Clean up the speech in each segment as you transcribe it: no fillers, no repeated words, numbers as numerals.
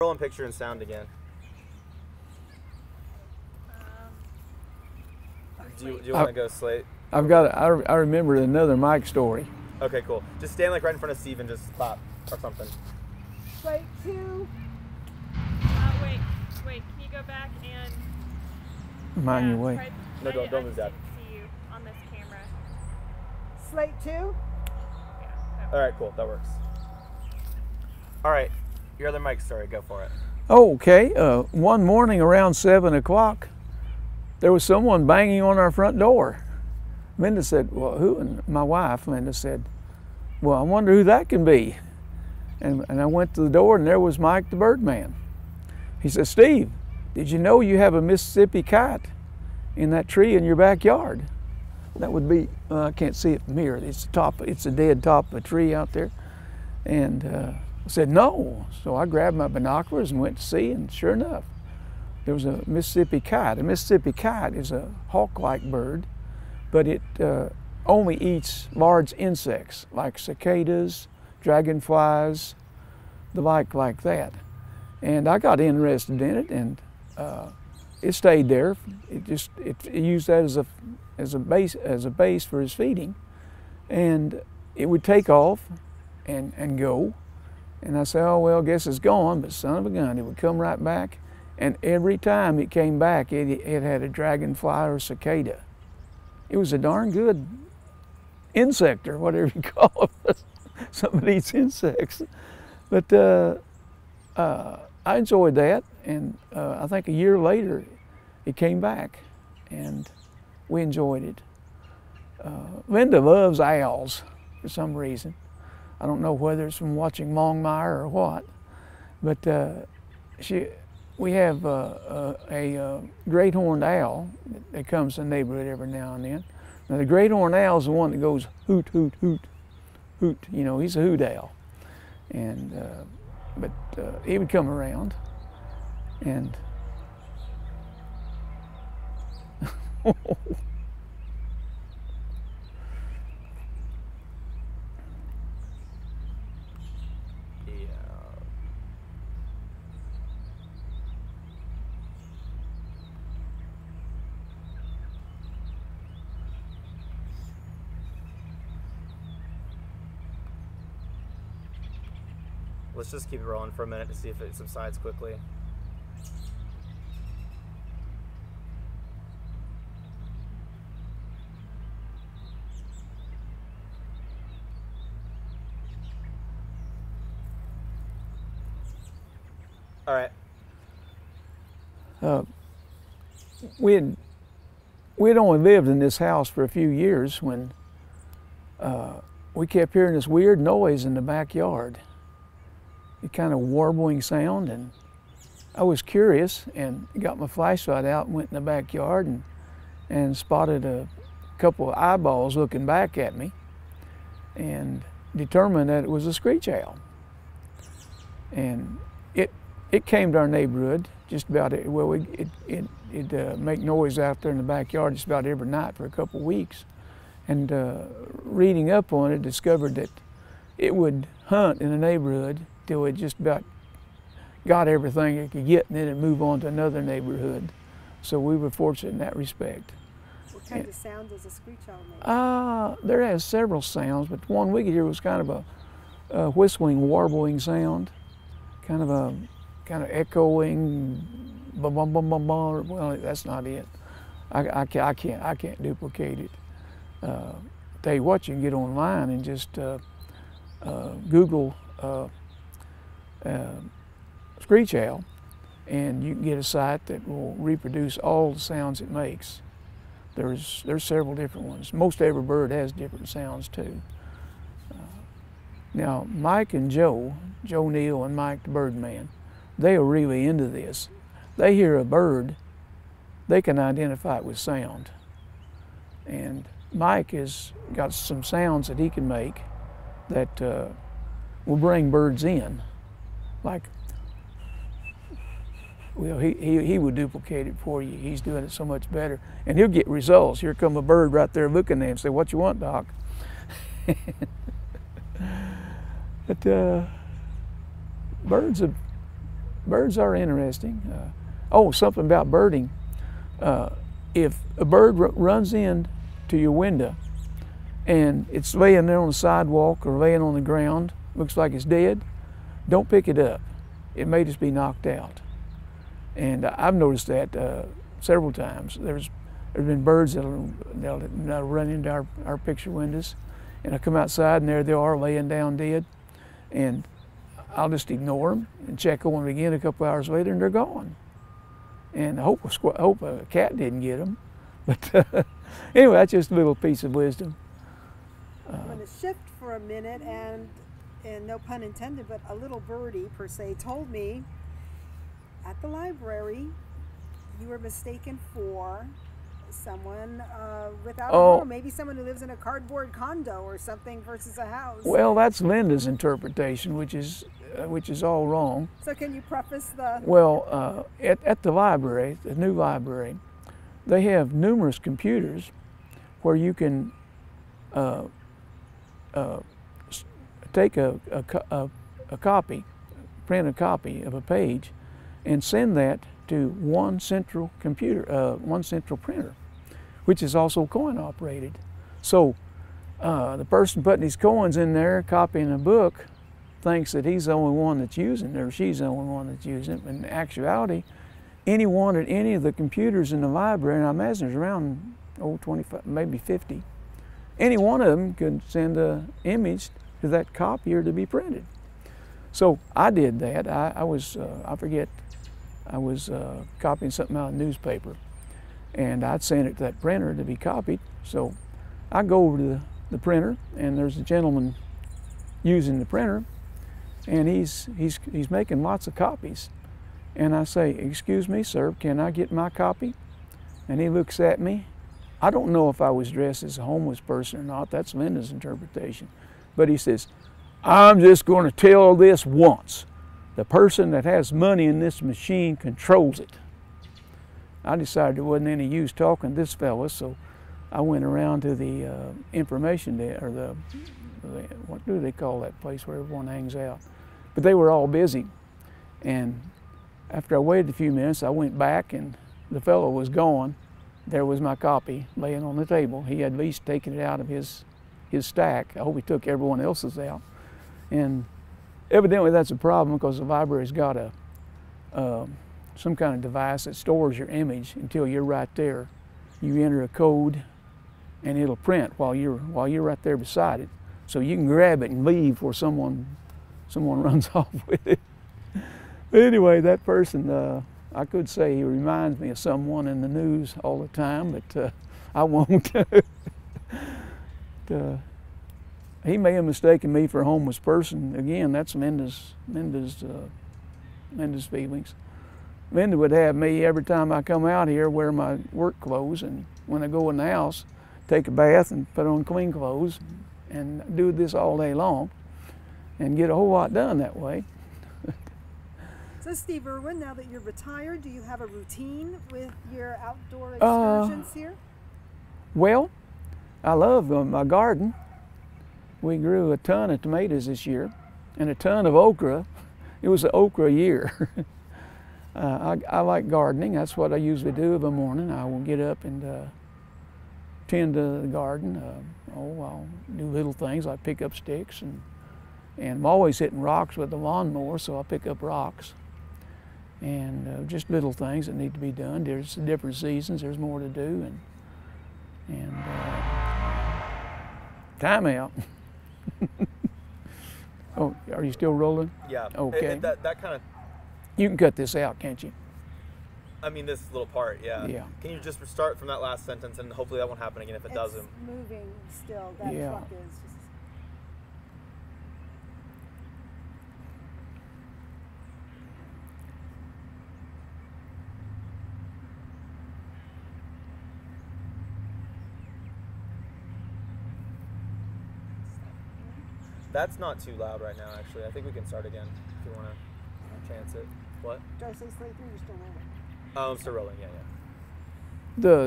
Rolling picture and sound again. Do you want to go Slate? I've got. I remember another Mike story. Okay, cool. Just stand like right in front of Steve and just clap or something. Slate 2. Wait. Can you go back and? Mind your way. No, don't move that. See you on this camera. Slate 2. Yeah. All right, cool. That works. All right, your other Mike story. Go for it. Okay. One morning around 7 o'clock, there was someone banging on our front door. Linda said, "Well, who?" And my wife, Linda, said, "Well, I wonder who that can be." And I went to the door, and there was Mike the Birdman. He said, "Steve, did you know you have a Mississippi kite in that tree in your backyard?" That would be, I can't see it from here. It's the dead top of a tree out there. And I said, "No." So I grabbed my binoculars and went to see, and sure enough, there was a Mississippi kite. A Mississippi kite is a hawk-like bird, but it only eats large insects like cicadas, dragonflies, the like that. And I got interested in it, and it stayed there. It used that as a base for his feeding, and it would take off and go. And I said, "Oh well, I guess it's gone." But son of a gun, it would come right back, and every time it came back, it had a dragonfly or cicada. It was a darn good insect, or whatever you call it. Somebody eats insects. But I enjoyed that, and I think a year later it came back, and we enjoyed it. Linda loves owls for some reason. I don't know whether it's from watching Longmire or what, but we have a great horned owl that comes to the neighborhood every now and then. Now the great horned owl is the one that goes hoot, hoot, hoot, hoot. You know, he's a hoot owl. And but he would come around, and Let's just keep it rolling for a minute to see if it subsides quickly. All right. We had only lived in this house for a few years when we kept hearing this weird noise in the backyard. A kind of warbling sound, and I was curious and got my flashlight out and went in the backyard and spotted a couple of eyeballs looking back at me, and determined that it was a screech owl. And it came to our neighborhood just about it. Well, it'd make noise out there in the backyard just about every night for a couple of weeks. And reading up on it, discovered that it would hunt in the neighborhood till it just about got everything it could get, and then it'd move on to another neighborhood. So we were fortunate in that respect. What kind of sound does a screech owl make? There has several sounds, but the one we could hear was kind of a whistling, warbling sound, kind of echoing, bum bum bum bum bum. Well, that's not it. I can't duplicate it. Tell you what, you can get online and just Google screech owl, and you can get a site that will reproduce all the sounds it makes. There's several different ones. Most every bird has different sounds too. Now Mike and Joe Neal and Mike the Birdman, they are really into this. They hear a bird, they can identify it with sound. And Mike has got some sounds that he can make that will bring birds in. Like, well, he would duplicate it for you. He's doing it so much better. And he'll get results. Here come a bird right there looking at him and say, "What you want, Doc?" But birds have birds are interesting. Oh, something about birding. If a bird runs in to your window and it's laying there on the sidewalk or laying on the ground, looks like it's dead, don't pick it up. It may just be knocked out. And I've noticed that several times. There's been birds that'll run into our picture windows, and I come outside and there they are laying down dead, and I'll just ignore them and check on them again a couple hours later, and they're gone. And I hope a cat didn't get them. But anyway, that's just a little piece of wisdom. I'm going to shift for a minute, and no pun intended, but a little birdie per se told me at the library you were mistaken for someone without a home, maybe someone who lives in a cardboard condo or something versus a house. Well, that's Linda's interpretation, which is all wrong. So can you preface the... Well, at the library, the new library, they have numerous computers where you can take a copy, print a copy of a page, and send that to one central computer, one central printer, which is also coin operated. So the person putting his coins in there, copying a book, thinks that he's the only one that's using it, or she's the only one that's using it. But in actuality, anyone at any of the computers in the library, and I imagine there's around 25, maybe 50, any one of them could send an image to that copier to be printed. So I did that. I was copying something out of the newspaper, and I'd send it to that printer to be copied. So I go over to the printer, and there's a gentleman using the printer, and he's making lots of copies. And I say, "Excuse me, sir, can I get my copy?" And he looks at me. I don't know if I was dressed as a homeless person or not. That's Linda's interpretation. But he says, "I'm just going to tell this once. The person that has money in this machine controls it." I decided there wasn't any use talking to this fella, so I went around to the information desk, or the what do they call that place where everyone hangs out? But they were all busy. And after I waited a few minutes, I went back, and the fellow was gone. There was my copy laying on the table. He had at least taken it out of his stack. I hope he took everyone else's out. And evidently that's a problem, because the library's got some kind of device that stores your image until you're right there. You enter a code, and it'll print while you're right there beside it. So you can grab it and leave before someone runs off with it. Anyway, that person, I could say he reminds me of someone in the news all the time, but I won't. He may have mistaken me for a homeless person. Again, that's Linda's feelings. Linda would have me, every time I come out here, wear my work clothes, and when I go in the house, take a bath and put on clean clothes, and do this all day long, and get a whole lot done that way. So Steve Irwin, now that you're retired, do you have a routine with your outdoor excursions here? Well, I love my garden. We grew a ton of tomatoes this year, and a ton of okra. It was an okra year. I like gardening. That's what I usually do in the morning. I will get up and tend to the garden. I'll do little things like pick up sticks, and I'm always hitting rocks with the lawnmower, so I'll pick up rocks. And just little things that need to be done. There's different seasons. There's more to do, and time out. Oh, are you still rolling? Yeah. Okay. That kind of... You can cut this out, can't you? I mean, this little part, yeah. Yeah. Can you just start from that last sentence, and hopefully that won't happen again if it doesn't? It's moving still. That Yeah. truck is just... That's not too loud right now, actually. I think we can start again if you want to chance it. What? Do I say straight through? You're still rolling. Oh, I'm still rolling, yeah.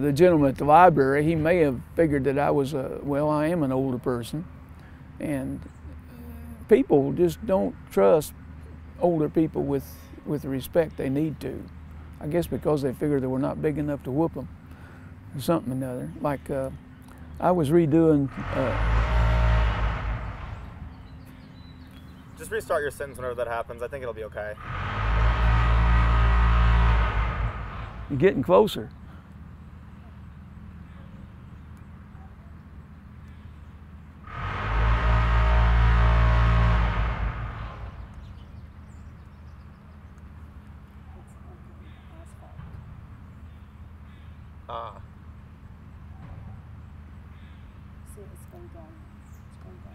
The gentleman at the library, he may have figured that I was I am an older person, and people just don't trust older people with with the respect they need to. I guess because they figured they were not big enough to whoop them or something or another. Like I was redoing. Just restart your sentence whenever that happens. I think it'll be okay. You're getting closer. Ah. See, it's going down. It's going down.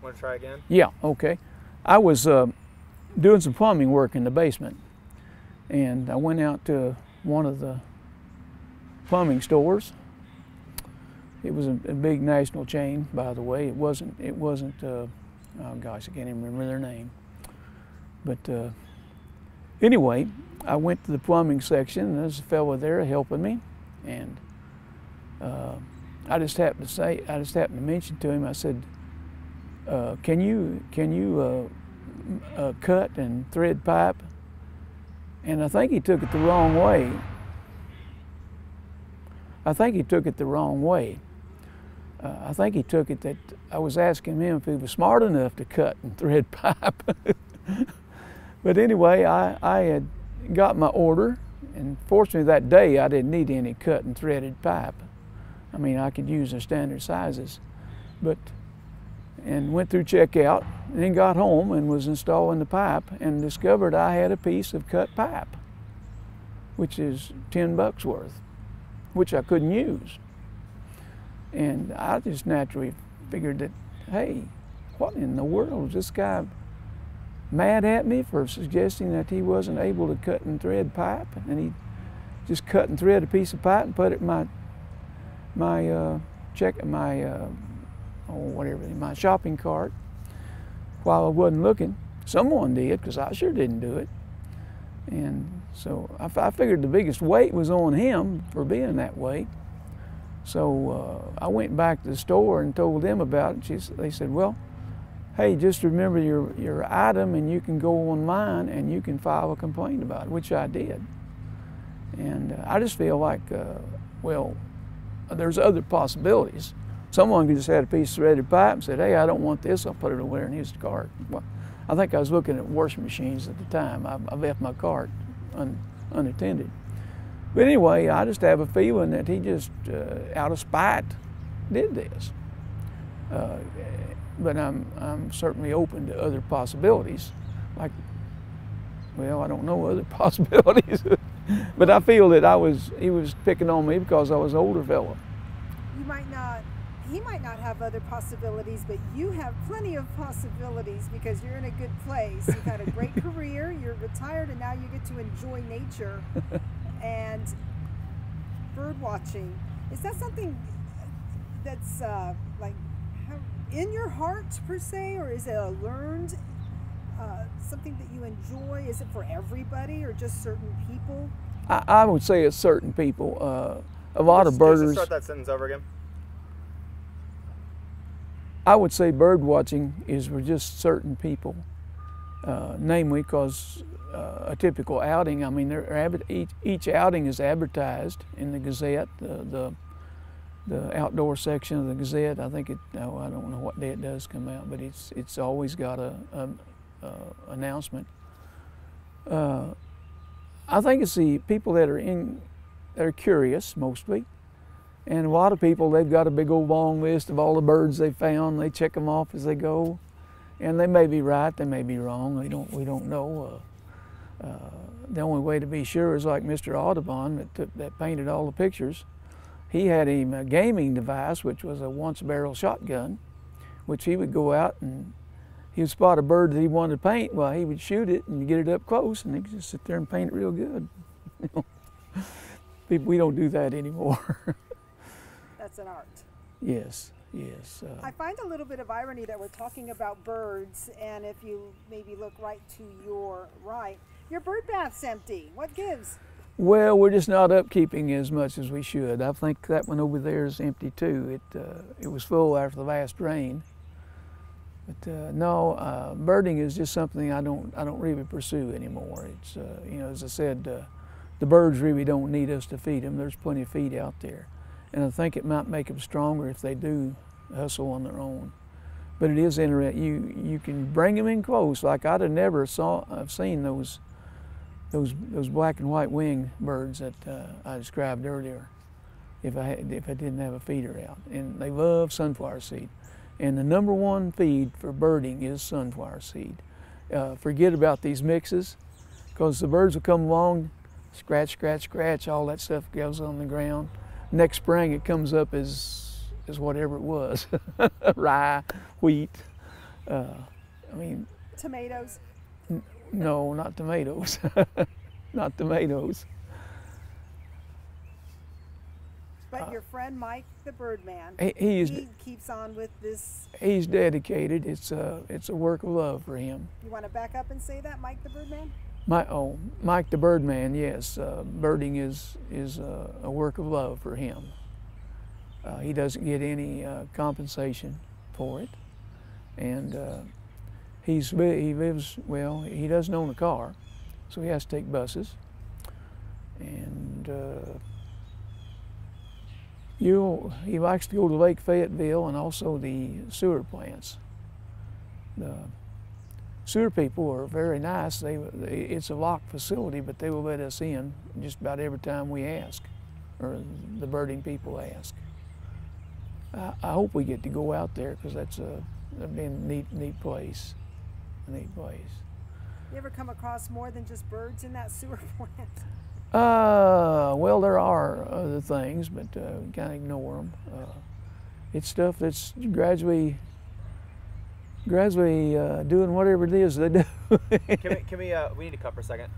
Want to try again? Yeah, okay. I was doing some plumbing work in the basement, and I went out to one of the plumbing stores. It was a big national chain, by the way. It wasn't. Oh gosh, I can't even remember their name. But anyway, I went to the plumbing section, and there's a fellow there helping me, and I just happened to mention to him. I said, "Can you cut and thread pipe?" And I think he took it the wrong way. I think he took it that I was asking him if he was smart enough to cut and thread pipe. But anyway, I had got my order, and fortunately that day I didn't need any cut and threaded pipe. I mean, I could use the standard sizes. And went through checkout, and then got home and was installing the pipe and discovered I had a piece of cut pipe, which is $10 worth, which I couldn't use. And I just naturally figured that, hey, what in the world is this guy mad at me for suggesting that he wasn't able to cut and thread pipe? And he just cut and thread a piece of pipe and put it in my shopping cart while I wasn't looking. Someone did, because I sure didn't do it. And so I figured the biggest weight was on him for being that way. So I went back to the store and told them about it. They said, well, hey, just remember your item, and you can go online and you can file a complaint about it, which I did. And I just feel like, well, there's other possibilities. Someone could just had a piece of threaded pipe and said, hey, I don't want this, I'll put it over there in his cart. Well, I think I was looking at washing machines at the time. I left my cart unattended. But anyway, I just have a feeling that he just, out of spite, did this. But I'm certainly open to other possibilities. Like, well, I don't know other possibilities. But I feel that he was picking on me because I was an older fellow. He might not have other possibilities, but you have plenty of possibilities because you're in a good place. You've had a great career, you're retired, and now you get to enjoy nature and bird watching. Is that something that's in your heart per se, or is it a learned something that you enjoy? Is it for everybody or just certain people? I would say it's certain people. A lot of birders. Start that sentence over again. I would say bird watching is for just certain people, namely because a typical outing, I mean, each outing is advertised in the Gazette, the outdoor section of the Gazette. I think I don't know what day it does come out, but it's always got a announcement. I think it's the people that are curious mostly. And a lot of people, they've got a big old long list of all the birds they found. They check them off as they go, and they may be right, they may be wrong. We don't know. The only way to be sure is like Mr. Audubon that painted all the pictures. He had him a gaming device, which was a once-barrel shotgun, which he would go out and he would spot a bird that he wanted to paint. Well, he would shoot it and get it up close, and he could just sit there and paint it real good. We don't do that anymore. That's an art. Yes, yes. I find a little bit of irony that we're talking about birds, and if you maybe look right to your right, your bird bath's empty. What gives? Well, we're just not upkeeping as much as we should. I think that one over there is empty too. It was full after the last rain, But no, birding is just something I don't really pursue anymore. It's you know, as I said, the birds really don't need us to feed them. There's plenty of feed out there, and I think it might make them stronger if they do hustle on their own. But it is interesting. You can bring them in close. Like I'd have never seen those black and white winged birds that I described earlier if I didn't have a feeder out. And they love sunflower seed. And the #1 feed for birding is sunflower seed. Forget about these mixes, because the birds will come along, scratch, scratch, scratch, all that stuff goes on the ground. Next spring it comes up as whatever it was, rye, wheat. I mean, Tomatoes. no, not tomatoes, not tomatoes. But your friend Mike the Birdman, He keeps on with this. he's dedicated. It's a work of love for him. You want to back up and say that, Mike the Birdman? Mike the Birdman, yes. Birding is a work of love for him. He doesn't get any compensation for it, and he lives well. He doesn't own a car, so he has to take buses, and he likes to go to Lake Fayetteville and also the sewer plants. The sewer people are very nice. It's a locked facility, but they will let us in just about every time we ask, or the birding people ask. I hope we get to go out there, because that'd be a neat place. A neat place. You ever come across more than just birds in that sewer plant? Well, there are other things, but we kind of ignore them. It's stuff that's gradually doing whatever it is they do. Can we we need to cut for a second.